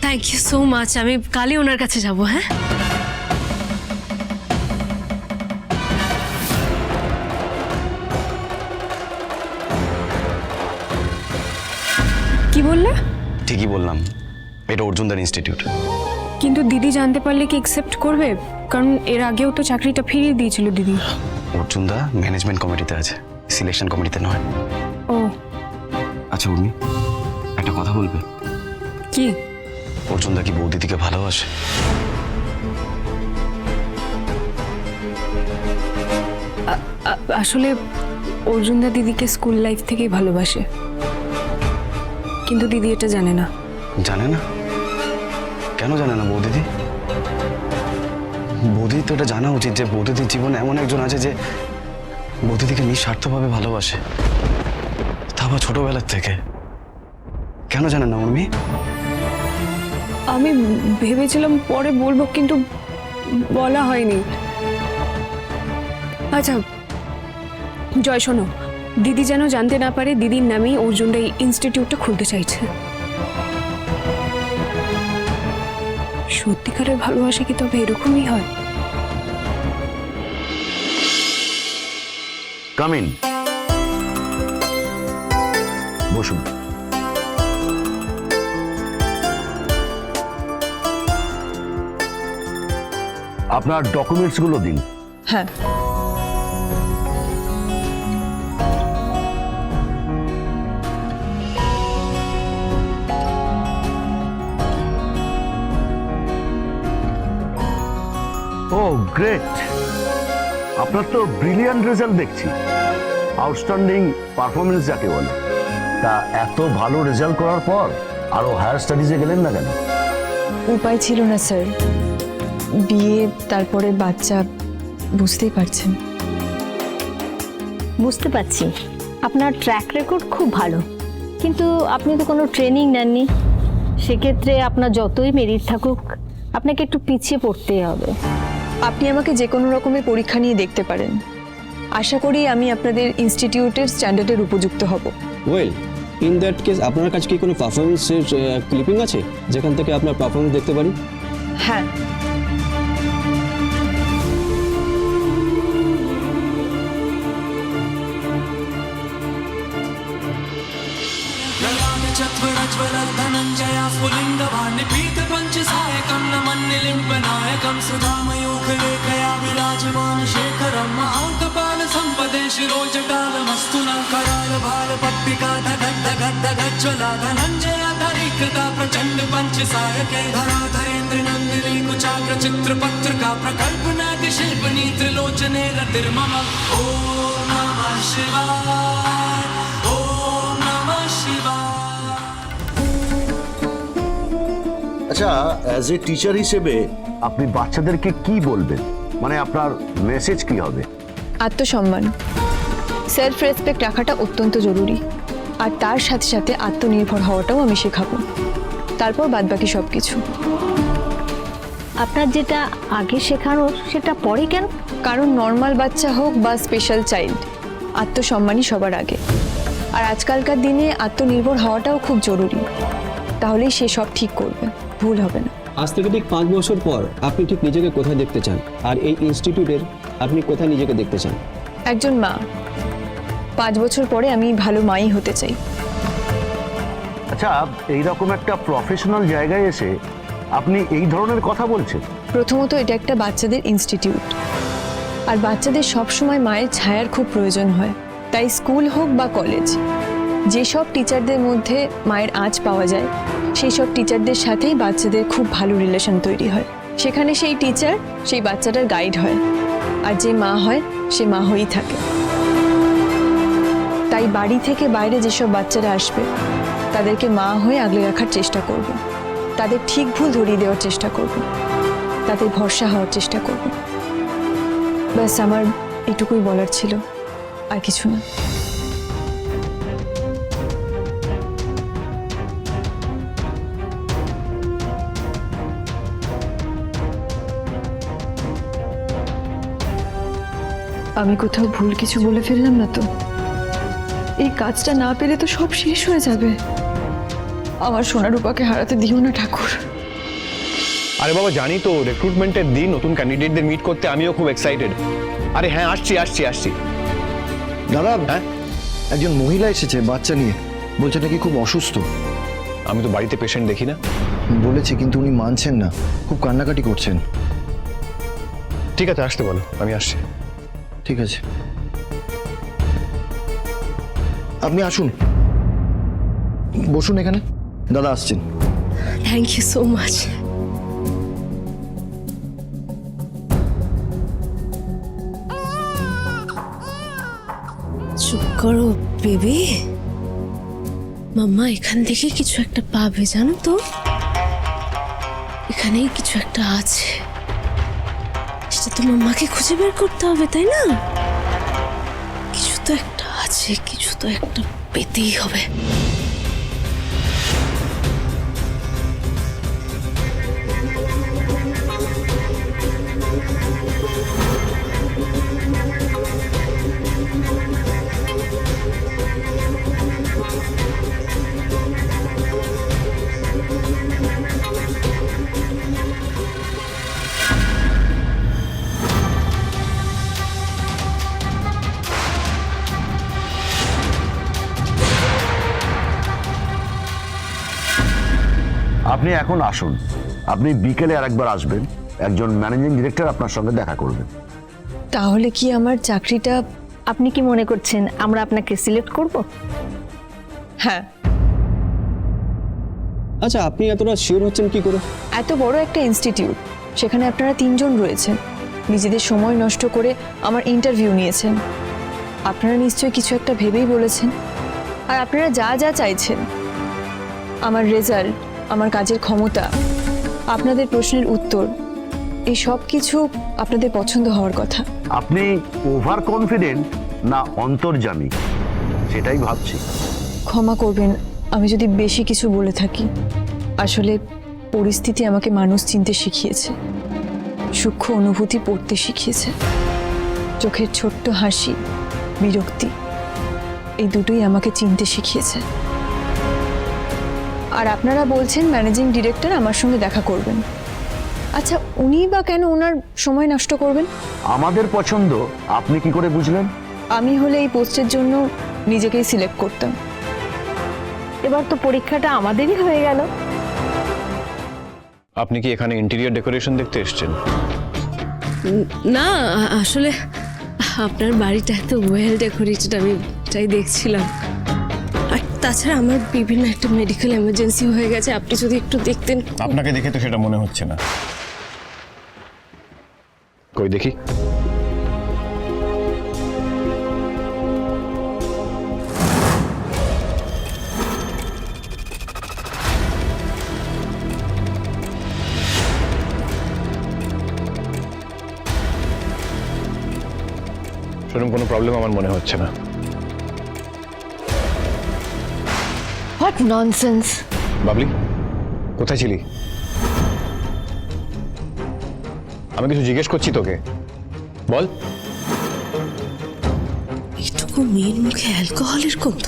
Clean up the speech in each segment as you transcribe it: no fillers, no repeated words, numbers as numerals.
Thank you so much. আমি কালই ওনার কাছে যাব। হ্যাঁ, কি বললে? ঠিকই বললাম, এটা অর্জুনদার ইনস্টিটিউট। কিন্তু দিদি জানতে পারলে কি অ্যাকসেপ্ট করবে? কারণ এর আগেও তো চাকরিটা ফিরিয়ে দিয়েছিল দিদি। অর্জুনদা ম্যানেজমেন্ট কমিটিতে আছে, সিলেকশন কমিটিতে নয়। ও আচ্ছা উর্মি, একটা কথা বলবে? কি? অর্জুনদা কি বৌদিদিকে ভালোবাসে? আসলে অর্জুনদা দিদিকে স্কুল লাইফ থেকেই ভালোবাসে, কিন্তু দিদি এটা জানে না। জানে না? কেন জানে না বৌদিদি? বৌদিদি তো এটা জানা উচিত যে বৌদিদির জীবনে এমন একজন আছে যে বৌদিদিকে নিঃস্বার্থভাবে ভালোবাসে, তা আবার ছোটবেলার থেকে। কেন জানে না উর্মি? আমি ভেবেছিলাম পরে বলবো, কিন্তু বলা হয়নি। আচ্ছা জয়, শোনো, দিদি যেন জানতে না পারে দিদির নামেই অর্জুনদা এই ইনস্টিটিউটটা খুলতে চাইছে। সত্যিকারের ভালোবাসা কি তবে এরকমই হয়? কাম ইন, বসুন। আপনার ডকুমেন্টস গুলো দিন। হ্যাঁ, ও গ্রেট, আপনার তো ব্রিলিয়ান্ট রেজাল্ট দেখছি, আউটস্ট্যান্ডিং পারফরমেন্স যাকে বলে। তা এত ভালো রেজাল্ট করার পর আরো হায়ার স্টাডিজে গেলেন না কেন? উপায় ছিল না স্যার, বিয়ে তারপরে বাচ্চা, বুঝতেই পারছেন। বুঝতে পারছি আপনার ট্র্যাক রেকর্ড খুব ভালো, কিন্তু আপনি তো কোনো ট্রেনিং নেননি। সেক্ষেত্রে আপনার যতই মেরিট থাকুক আপনাকে একটু পিছিয়ে পড়তেই হবে। আপনি আমাকে যে কোনো রকমের পরীক্ষা নিয়ে দেখতে পারেন, আশা করি আমি আপনাদের ইনস্টিটিউটের স্ট্যান্ডার্ডের উপযুক্ত হব। ওয়েল, ইন দ্যাট কেস আপনার কাছে কি কোনো পারফরমেন্সের ক্লিপিং আছে যেখান থেকে আপনার পারফরমেন্স দেখতে পারি? হ্যাঁ, धनञ्जया स्फुलिङ्गवान् पीतपञ्चसायकं नमन्निलिम्बनायकं सुधामयूखलेखया विराजमानशेखरं महाकपालसम्पदे शिरोजटालमस्तुनं करालभालपट्टिका धगद्धगद्धगज्ज्वला धनञ्जया धरीकृता प्रचण्ड पञ्चसायके धराधरेन्द्रनन्दिनी कुचाग्रचित्रपत्रिका प्रकल्पनादिशिल्पिनी त्रिलोचने रतिर्मम। ॐ नमः शिवाय, ॐ नमः शिवाय। আচ্ছা, অ্যাজ এ টিচার হিসেবে আপনি বাচ্চাদেরকে কি বলবেন? মানে আপনার মেসেজ কি হবে? আত্মসম্মান, সেলফ রেসপেক্ট রাখাটা অত্যন্ত জরুরি, আর তার সাথে সাথে আত্মনির্ভর হওয়াটাও আমি শেখাবো। তারপর বাদবাকি সব কিছু। আপনার যেটা আগে শেখানোর সেটা পরে কেন? কারণ নর্মাল বাচ্চা হোক বা স্পেশাল চাইল্ড, আত্মসম্মানই সবার আগে। আর আজকালকার দিনে আত্মনির্ভর হওয়াটাও খুব জরুরি, তাহলেই সে সব ঠিক করবে, ভুল হবে না। আজ থেকে ঠিক 5 বছর পর আপনি ঠিক নিজেকে কোথায় দেখতে চান, আর এই ইনস্টিটিউটের আপনি কোথায় নিজেকে দেখতে চান? একজন মা। 5 বছর পরে আমি ভালো মাই হতে চাই। আচ্ছা, এইরকম একটা প্রফেশনাল জায়গায় এসে আপনি এই ধরনের কথা বলছেন? প্রথমত এটা একটা বাচ্চাদের ইনস্টিটিউট, আর বাচ্চাদের সবসময় মায়ের ছায়ার খুব প্রয়োজন হয়। তাই স্কুল হোক বা কলেজ, যেসব টিচারদের মধ্যে মায়ের আঁচ পাওয়া যায় সেই সব টিচারদের সাথেই বাচ্চাদের খুব ভালো রিলেশন তৈরি হয়। সেখানে সেই টিচার সেই বাচ্চাটার গাইড হয়, আর যে মা হয় সে মা হয়েই থাকে। তাই বাড়ি থেকে বাইরে যেসব বাচ্চারা আসবে তাদেরকে মা হয়ে আগলে রাখার চেষ্টা করব, তাদের ঠিক ভুল ধরিয়ে দেওয়ার চেষ্টা করব, তাদের ভরসা হওয়ার চেষ্টা করব। ব্যাস, আমার এটুকুই বলার ছিল, আর কিছু না। আমি কোথাও ভুল কিছু বলে ফেললাম না তো? এই কাজটা না পেলে তো সব শেষ হয়ে যাবে। আমার সোনারূপাকে হারাতে দিও না ঠাকুর। আরে বাবা জানি তো, রিক্রুটমেন্টের দিন নতুন ক্যান্ডিডেটদের মিট করতে আমিও খুব এক্সাইটেড। আরে হ্যাঁ, আসছি। দাদা, হ্যাঁ? একজন মহিলা এসেছে বাচ্চা নিয়ে, বলছে নাকি খুব অসুস্থ। আমি তো বাড়িতে পেশেন্ট দেখি না। বলেছি কিন্তু উনি মানছেন না, খুব কান্নাকাটি করছেন। ঠিক আছে, আসতে বলো, আমি আসছি। ঠিক আছে, আপনি আসুন, বসুন এখানে। দাদা আসছেন। Thank you so much. চুপ করো বেবি। মাম্মা এখান থেকে কিছু একটা পাবে, জানো তো? এখানেই কিছু একটা আছে, সেটা তো মাম্মাকে খুঁজে বের করতে হবে, তাই না? কিছু তো একটা আছে, কিছু তো একটা পেতেই হবে। আপনি এখন আসুন, আপনি বিকেলে আরেকবার আসবেন, একজন ম্যানেজিং ডিরেক্টর আপনার সঙ্গে দেখা করবেন। তাহলে কি আমার চাকরিটা? আপনি কি মনে করছেন আমরা আপনাকে সিলেক্ট করব? হ্যাঁ। আচ্ছা, আপনি এতটা শিওর হচ্ছেন কি করে? এত বড় একটা ইনস্টিটিউট, সেখানে আপনারা 3 জন রয়েছেন, নিজেদের সময় নষ্ট করে আমার ইন্টারভিউ নিয়েছেন। আপনারা নিশ্চয়ই কিছু একটা ভেবেই বলেছেন। আর আপনারা যা যা চাইছেন, আমার রেজাল্ট, আমার কাজের ক্ষমতা, আপনাদের প্রশ্নের উত্তর, এই সব কিছু আপনাদের পছন্দ হওয়ার কথা। আপনি ওভার কনফিডেন্ট না অন্তর্যামী, সেটাই ভাবছি। ক্ষমা করবেন আমি যদি বেশি কিছু বলে থাকি। আসলে পরিস্থিতি আমাকে মানুষ চিনতে শিখিয়েছে, সূক্ষ্ম অনুভূতি পড়তে শিখিয়েছে। চোখের ছোট্ট হাসি, বিরক্তি, এই দুটোই আমাকে চিনতে শিখিয়েছে। আর আপনারা বলছেন ম্যানেজিং ডিরেক্টর আমার সঙ্গে দেখা করবেন। আচ্ছা, উনি বা কেন ওনার সময় নষ্ট করবেন? আমাদের পছন্দ আপনি কি করে বুঝলেন? আমি হলে এই পোস্টের জন্য নিজেকেই সিলেক্ট করতাম। এবার তো পরীক্ষাটা আমাদেরই হয়ে গেল। আপনি কি এখানে ইন্টেরিয়র ডেকোরেশন দেখতে এসেছেন? না, আসলে আপনার বাড়িটা এত ওয়েল ডেকোরেটেড, আমি তাই দেখছিলাম। আর তাছাড়া আমার বিভিন্ন একটা মেডিকেল এমার্জেন্সি হয়ে গেছে, আপনি যদি একটু দেখতেন। আপনাকে দেখে তো সেটা মনে হচ্ছে না। কই দেখি। সেরকম কোনো প্রবলেম আমার মনে হচ্ছে না। What nonsense! বাবলি, কোথায় ছিলি? আমি কিছু জিজ্ঞেস করছি তোকে, বল। এটুকু মেয়ের মুখে অ্যালকোহলের গন্ধ,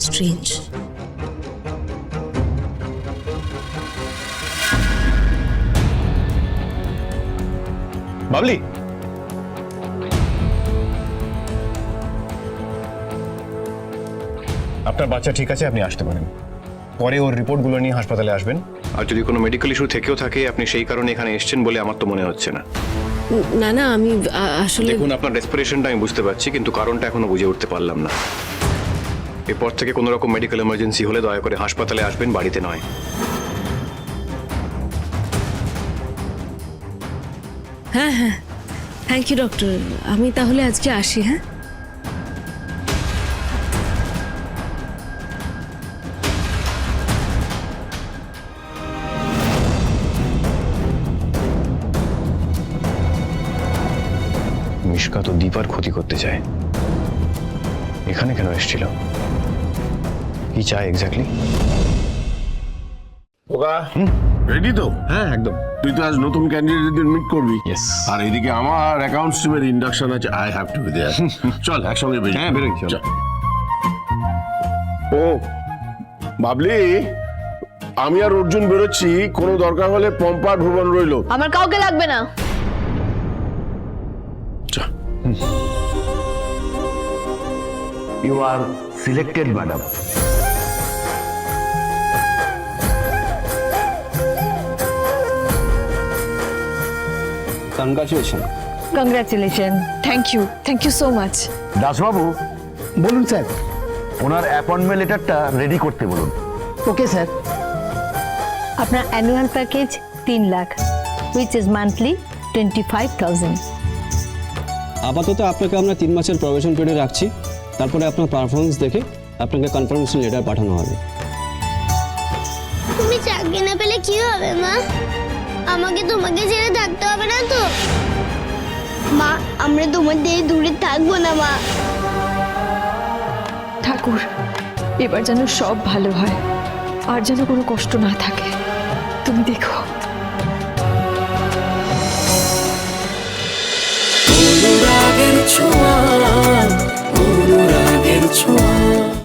স্ট্রেঞ্জ। বাবলি, আপনার বাচ্চা ঠিক আছে, আপনি আসতে পারেন। পরে ওর রিপোর্টগুলো নিয়ে হাসপাতালে আসবেন। আর যদি কোনো মেডিকেল ইস্যু থেকেও থাকে, আপনি সেই কারণে এখানে এসেছেন বলে আমার তো মনে হচ্ছে না। না না, আমি আসলে দেখুন, আপনার ডেসপারেশনটা আমি বুঝতে পারছি, কিন্তু কারণটা এখনো বুঝে উঠতে পারলাম না। এরপর থেকে কোনো রকম মেডিকেল এমার্জেন্সি হলে দয়া করে হাসপাতালে আসবেন, বাড়িতে নয়। হ্যাঁ হ্যাঁ, থ্যাংক ইউ ডক্টর। আমি তাহলে আজকে আসি। হ্যাঁ, মিশকা তো দীপার ক্ষতি করতে চায়। এখানে কেন এসেছিল? কি চায় এক্স্যাক্টলি? ওকা রেডি তো? হ্যাঁ, একদম। তুই তো আজ নতুন ক্যান্ডিডেটদের মিট করবি। Yes. আর এদিকে আমার অ্যাকাউন্টস টিমের ইন্ডাকশন আছে, I have to be there. চল একসঙ্গে বেরিয়ে। হ্যাঁ, বেরোই, চল। ও বাবলি, আমি আর অর্জুন বেরোচ্ছি, কোনো দরকার হলে পম্পা ভুবন রইলো। আমার কাউকে লাগবে না। You are selected madam. Congratulation. Congratulation. Thank you so much. দাসবাবু, বলুন স্যার। ওনার অ্যাপয়েন্টমেন্ট লেটারটা রেডি করতে বলুন। Okay sir. আপনার annual package 3 lakh, which is monthly 25,000। আপাতত আপনাকে আমরা 3 মাসের প্রবেশন পিরিয়ডে রাখছি, তারপরে আপনার পারফরমেন্স দেখে আপনাকে কনফার্মেশন লেটার পাঠানো হবে। তুমি চাকরি না পেলে কি হবে মা? আমাকে তোমাকে ছেড়ে থাকতে হবে না তো? মা, আমরা তোমার থেকে দূরে থাকবো না মা। ঠাকুর, এবার যেন সব ভালো হয় আর যেন কোনো কষ্ট না থাকে। তুমি দেখো।